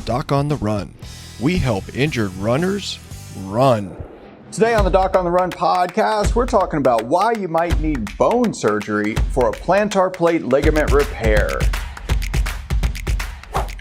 Doc on the Run. We help injured runners run. Today on the Doc on the Run podcast, we're talking about why you might need bone surgery for a plantar plate ligament repair.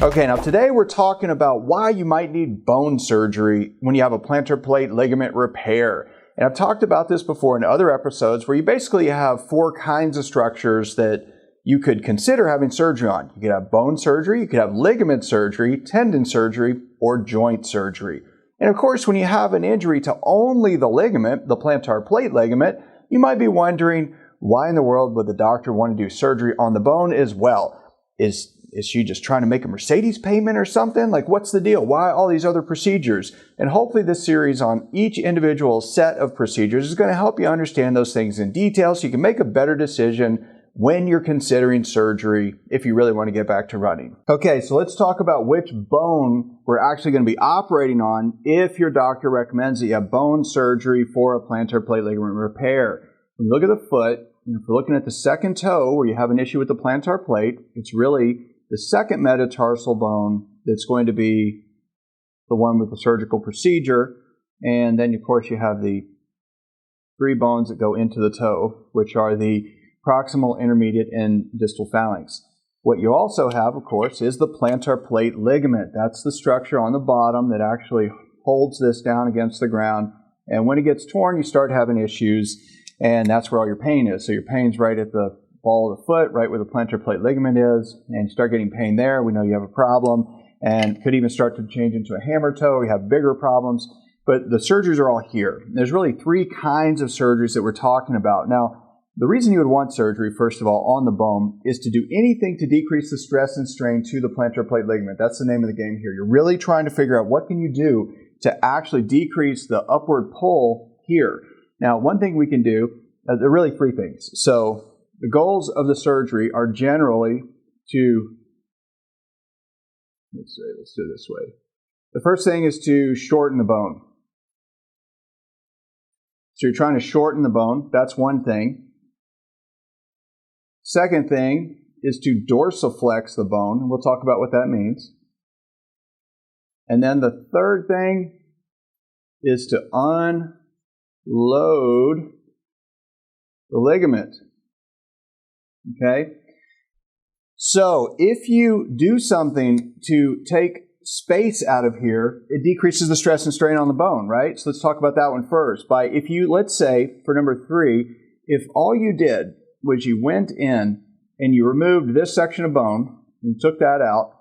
Okay, now today we're talking about why you might need bone surgery when you have a plantar plate ligament repair. And I've talked about this before in other episodes where you basically have four kinds of structures that you could consider having surgery on. You could have bone surgery, you could have ligament surgery, tendon surgery, or joint surgery. And of course, when you have an injury to only the ligament, the plantar plate ligament, you might be wondering, why in the world would the doctor want to do surgery on the bone as well? Is she just trying to make a Mercedes payment or something? Like, what's the deal? Why all these other procedures? And hopefully this series on each individual set of procedures is going to help you understand those things in detail so you can make a better decision when you're considering surgery if you really want to get back to running. Okay, so let's talk about which bone we're actually going to be operating on if your doctor recommends that you have bone surgery for a plantar plate ligament repair. When you look at the foot, if we're looking at the second toe where you have an issue with the plantar plate, it's really the second metatarsal bone that's going to be the one with the surgical procedure. And then, of course, you have the three bones that go into the toe, which are the proximal, intermediate, and distal phalanx. What you also have, of course, is the plantar plate ligament. That's the structure on the bottom that actually holds this down against the ground. And when it gets torn, you start having issues, and that's where all your pain is. So your pain's right at the ball of the foot, right where the plantar plate ligament is, and you start getting pain there. We know you have a problem, and could even start to change into a hammer toe, or you have bigger problems. But the surgeries are all here. There's really three kinds of surgeries that we're talking about. Now, the reason you would want surgery, first of all, on the bone is to do anything to decrease the stress and strain to the plantar plate ligament. That's the name of the game here. You're really trying to figure out what can you do to actually decrease the upward pull here. Now, one thing we can do, there are really three things. So the goals of the surgery are generally to, let's do it this way. The first thing is to shorten the bone. So you're trying to shorten the bone. That's one thing. Second thing is to dorsiflex the bone, and we'll talk about what that means. And then the third thing is to unload the ligament. Okay? So if you do something to take space out of here, it decreases the stress and strain on the bone, right? So let's talk about that one first. Let's say, for number 3, if all you did was you went in and you removed this section of bone, and you took that out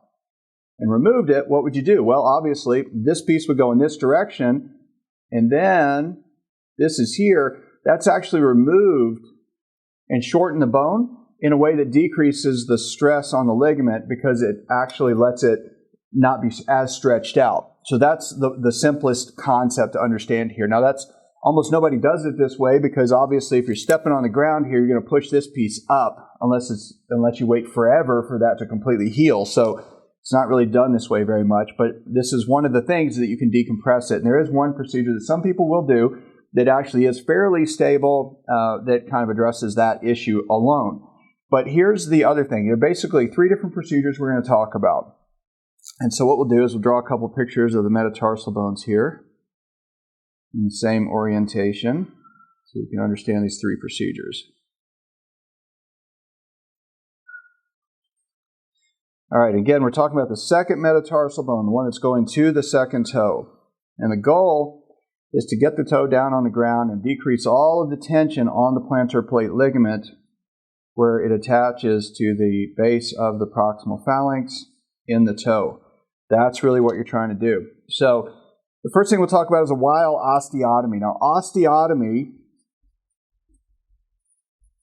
and removed it, what would you do? Well, obviously, this piece would go in this direction, and then this is here. That's actually removed and shortened the bone in a way that decreases the stress on the ligament because it actually lets it not be as stretched out. So that's the simplest concept to understand here. Now, that's almost nobody does it this way because obviously if you're stepping on the ground here, you're going to push this piece up unless you wait forever for that to completely heal. So it's not really done this way very much, but this is one of the things that you can decompress it. And there is one procedure that some people will do that actually is fairly stable that kind of addresses that issue alone. But here's the other thing. There are basically 3 different procedures we're going to talk about. And so what we'll do is we'll draw a couple pictures of the metatarsal bones here in the same orientation so you can understand these 3 procedures. All right, again, we're talking about the second metatarsal bone, the one that's going to the second toe. And the goal is to get the toe down on the ground and decrease all of the tension on the plantar plate ligament where it attaches to the base of the proximal phalanx in the toe. That's really what you're trying to do. So the first thing we'll talk about is a while osteotomy. Now, osteotomy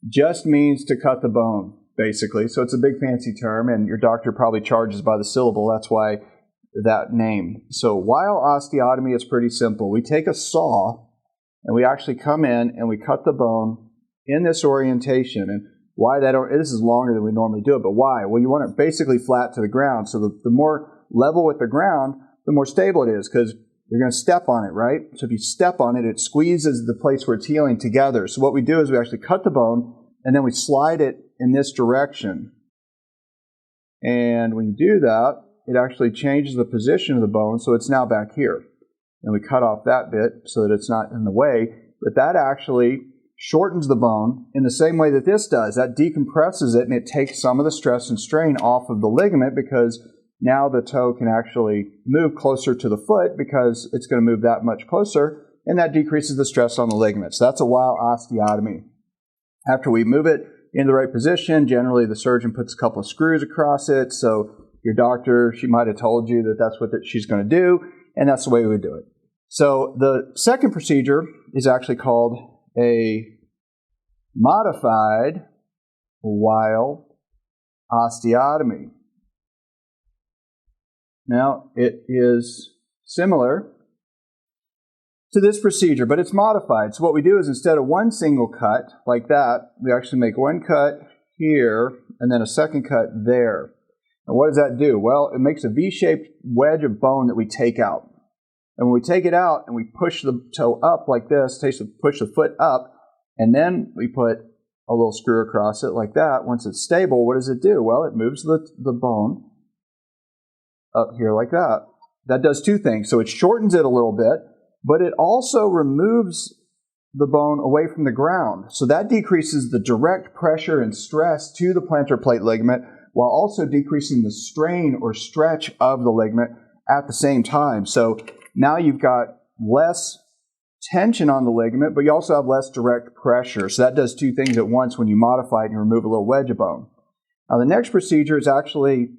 just means to cut the bone, basically. So it's a big fancy term, and your doctor probably charges by the syllable. That's why that name. So while osteotomy is pretty simple. We take a saw, and we actually come in and we cut the bone in this orientation. And why that? This is longer than we normally do it, but why? Well, you want it basically flat to the ground. So the more level with the ground, the more stable it is because you're going to step on it, right? So if you step on it, it squeezes the place where it's healing together. So what we do is we actually cut the bone and then we slide it in this direction. And when you do that, it actually changes the position of the bone, so it's now back here. And we cut off that bit so that it's not in the way, but that actually shortens the bone in the same way that this does. That decompresses it, and it takes some of the stress and strain off of the ligament, because now the toe can actually move closer to the foot because it's going to move that much closer, and that decreases the stress on the ligaments. That's a while osteotomy. After we move it in the right position, generally the surgeon puts a couple of screws across it, so your doctor, she might have told you that that's what she's going to do, and that's the way we would do it. So the second procedure is actually called a modified while osteotomy. Now, it is similar to this procedure, but it's modified. So what we do is, instead of one single cut like that, we actually make one cut here and then a second cut there. And what does that do? Well, it makes a V-shaped wedge of bone that we take out. And when we take it out and we push the toe up like this, push the foot up, and then we put a little screw across it like that, once it's stable, what does it do? Well, it moves the bone up here like that. That does two things. So it shortens it a little bit, but it also removes the bone away from the ground. So that decreases the direct pressure and stress to the plantar plate ligament, while also decreasing the strain or stretch of the ligament at the same time. So now you've got less tension on the ligament, but you also have less direct pressure. So that does two things at once when you modify it and you remove a little wedge of bone. Now the next procedure is actually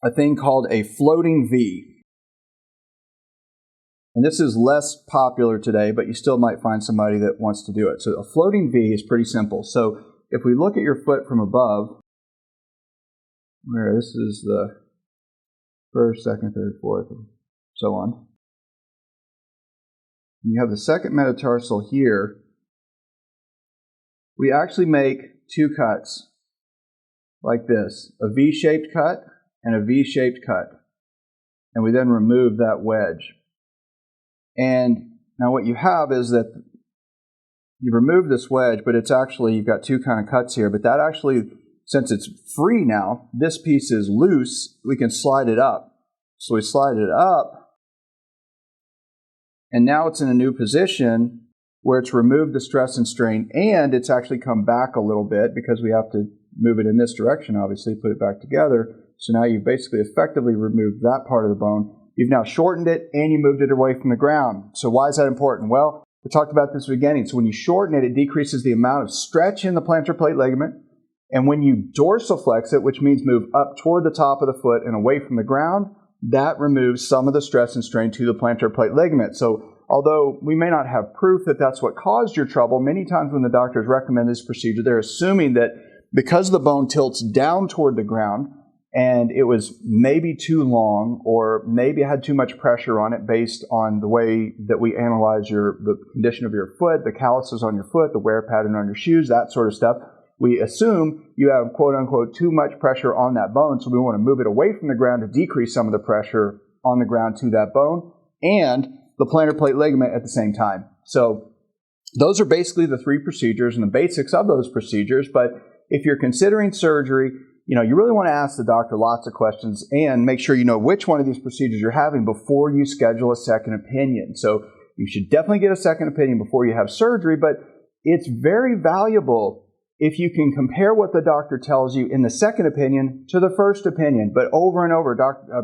a thing called a floating V. And this is less popular today, but you still might find somebody that wants to do it. So a floating V is pretty simple. So if we look at your foot from above, where this is the first, second, third, fourth, and so on. You have the second metatarsal here. We actually make two cuts like this, a V-shaped cut and a V-shaped cut. And we then remove that wedge. And now what you have is that you remove this wedge, but it's actually, you've got two kind of cuts here, but that actually, since it's free now, this piece is loose, we can slide it up. So we slide it up, and now it's in a new position where it's removed the stress and strain, and it's actually come back a little bit because we have to move it in this direction, obviously, put it back together. So now you've basically effectively removed that part of the bone. You've now shortened it, and you moved it away from the ground. So why is that important? Well, we talked about this at the beginning. So when you shorten it, it decreases the amount of stretch in the plantar plate ligament. And when you dorsiflex it, which means move up toward the top of the foot and away from the ground, that removes some of the stress and strain to the plantar plate ligament. So although we may not have proof that that's what caused your trouble, many times when the doctors recommend this procedure, they're assuming that because the bone tilts down toward the ground and it was maybe too long or maybe had too much pressure on it based on the way that we analyze the condition of your foot, the calluses on your foot, the wear pattern on your shoes, that sort of stuff, we assume you have, quote-unquote, too much pressure on that bone, so we want to move it away from the ground to decrease some of the pressure on the ground to that bone and the plantar plate ligament at the same time. So those are basically the three procedures and the basics of those procedures, but if you're considering surgery, you really want to ask the doctor lots of questions and make sure you know which one of these procedures you're having before you schedule a second opinion. So you should definitely get a second opinion before you have surgery, but it's very valuable if you can compare what the doctor tells you in the second opinion to the first opinion. But over and over,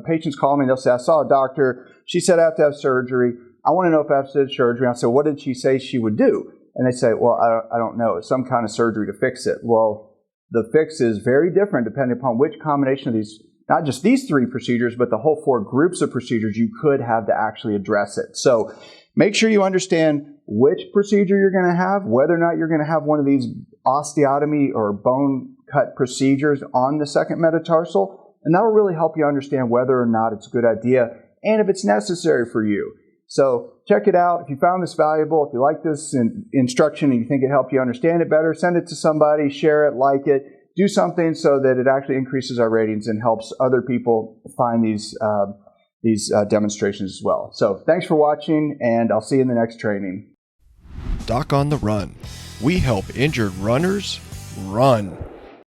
patients call me and they'll say, I saw a doctor, she said I have to have surgery. I want to know if I have to have surgery. I say, what did she say she would do? And they say, well, I don't know. It's some kind of surgery to fix it. Well, the fix is very different depending upon which combination of these, not just these three procedures, but the whole four groups of procedures you could have to actually address it. So make sure you understand which procedure you're going to have, whether or not you're going to have one of these osteotomy or bone cut procedures on the second metatarsal, and that will really help you understand whether or not it's a good idea and if it's necessary for you. So check it out. If you found this valuable, if you like this instruction and you think it helped you understand it better, send it to somebody, share it, like it, do something so that it actually increases our ratings and helps other people find these demonstrations as well. So thanks for watching, and I'll see you in the next training. Doc on the Run. We help injured runners run.